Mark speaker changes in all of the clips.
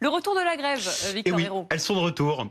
Speaker 1: Le retour de la grève,
Speaker 2: Et
Speaker 1: Victor
Speaker 2: oui,
Speaker 1: Hérault.
Speaker 2: elles sont de retour.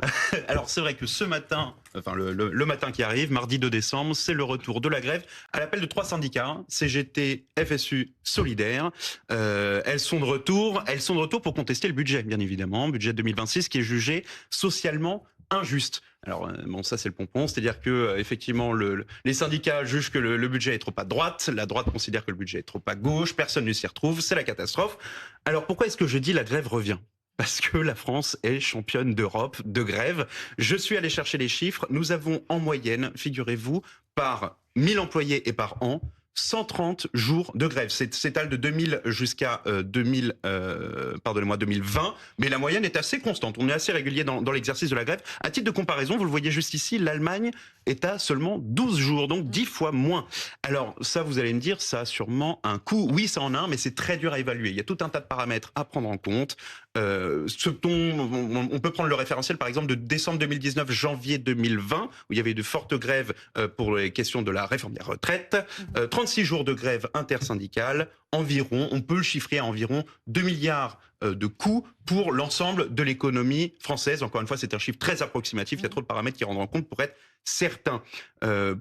Speaker 2: Alors c'est vrai que ce matin, enfin le matin qui arrive, mardi 2 décembre, c'est le retour de la grève à l'appel de 3 syndicats, hein, CGT, FSU, Solidaire. Elles sont de retour. Elles sont de retour pour contester le budget, bien évidemment, budget 2026 qui est jugé socialement injuste. Alors bon, ça c'est le pompon, c'est-à-dire que effectivement les syndicats jugent que le budget est trop à droite, la droite considère que le budget est trop à gauche, personne ne s'y retrouve, c'est la catastrophe. Alors pourquoi est-ce que je dis la grève revient ? Parce que la France est championne d'Europe de grève. Je suis allé chercher les chiffres. Nous avons en moyenne, figurez-vous, par 1000 employés et par an, 130 jours de grève. S'étale de 2000 jusqu'à 2020, mais la moyenne est assez constante. On est assez régulier dans l'exercice de la grève. À titre de comparaison, vous le voyez juste ici, l'Allemagne est à seulement 12 jours, donc 10 fois moins. Alors ça, vous allez me dire, ça a sûrement un coût. Oui, ça en a un, mais c'est très dur à évaluer. Il y a tout un tas de paramètres à prendre en compte. On peut prendre le référentiel, par exemple, de décembre 2019, janvier 2020, où il y avait de fortes grèves pour les questions de la réforme des retraites. 36 jours de grève intersyndicale, environ, on peut le chiffrer à environ 2 milliards de coûts pour l'ensemble de l'économie française. Encore une fois, c'est un chiffre très approximatif. Il y a trop de paramètres qui rentrent en compte pour être certain.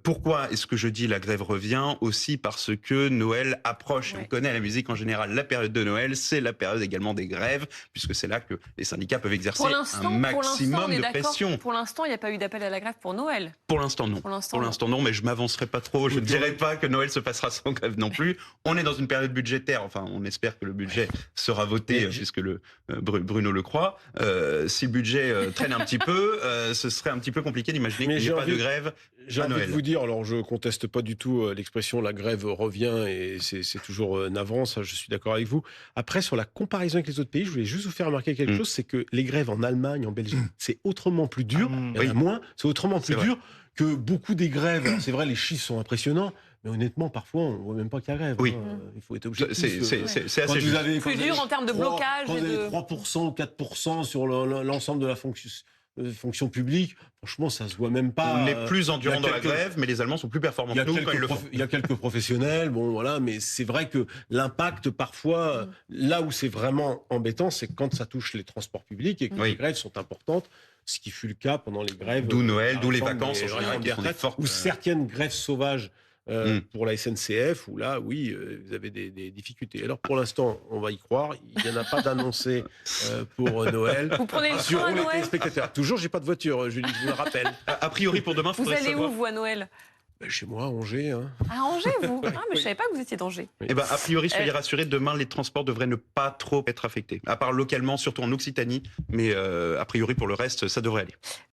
Speaker 2: Pourquoi est-ce que je dis la grève revient ? Aussi parce que Noël approche. On connaît la musique en général. La période de Noël, c'est la période également des grèves, puisque c'est là que les syndicats peuvent exercer un maximum de pression.
Speaker 1: Pour l'instant, il n'y a pas eu d'appel à la grève pour Noël.
Speaker 2: Pour l'instant, non. Pour l'instant, non, mais je m'avancerai pas trop. Je ne dirais pas que Noël se passera sans grève non plus. On est dans une période budgétaire. Enfin, on espère que le budget sera voté, puisque Bruno le croit. Si le budget traîne un petit peu, ce serait un petit peu compliqué d'imaginer qu'il n'y ait pas de grève.
Speaker 3: J'ai envie de vous dire, alors je conteste pas du tout l'expression la grève revient et c'est toujours navrant, ça je suis d'accord avec vous. Après, sur la comparaison avec les autres pays, je voulais juste vous faire remarquer quelque chose, c'est que les grèves en Allemagne, en Belgique, c'est autrement plus dur, il y en a moins, c'est autrement plus dur que beaucoup des grèves. C'est vrai, les chiffres sont impressionnants. Mais honnêtement, parfois, on ne voit même pas qu'il y a grève.
Speaker 2: Oui.
Speaker 3: Il faut être objectif.
Speaker 2: C'est assez juste.
Speaker 1: Plus dur en termes de blocage.
Speaker 3: Quand vous avez 3% ou 4% sur l'ensemble de la fonction publique, franchement, ça se voit même pas.
Speaker 2: On est plus endurant dans la grève, mais les Allemands sont plus performants que nous quand ils le font.
Speaker 3: Il y a quelques professionnels, bon voilà, mais c'est vrai que l'impact parfois, là où c'est vraiment embêtant, c'est quand ça touche les transports publics et que les grèves sont importantes. Ce qui fut le cas pendant les grèves.
Speaker 2: D'où Noël, d'où les vacances en général, qui sont des fortes.
Speaker 3: Ou certaines grèves sauvages pour la SNCF, où là, oui, vous avez des difficultés. Alors pour l'instant, on va y croire. Il n'y en a pas d'annoncé pour Noël.
Speaker 1: Vous prenez le train à Noël ?
Speaker 3: Toujours, j'ai pas de voiture, Julie, je vous le rappelle.
Speaker 2: A priori, pour demain,
Speaker 1: vous allez où, vous, à Noël ?
Speaker 3: Chez moi, à Angers. Hein.
Speaker 1: À Angers, vous ? Ah, mais je savais pas que vous étiez d'Angers.
Speaker 2: Eh ben, a priori, soyez rassurés, demain, les transports devraient ne pas trop être affectés. À part localement, surtout en Occitanie. Mais a priori, pour le reste, ça devrait aller.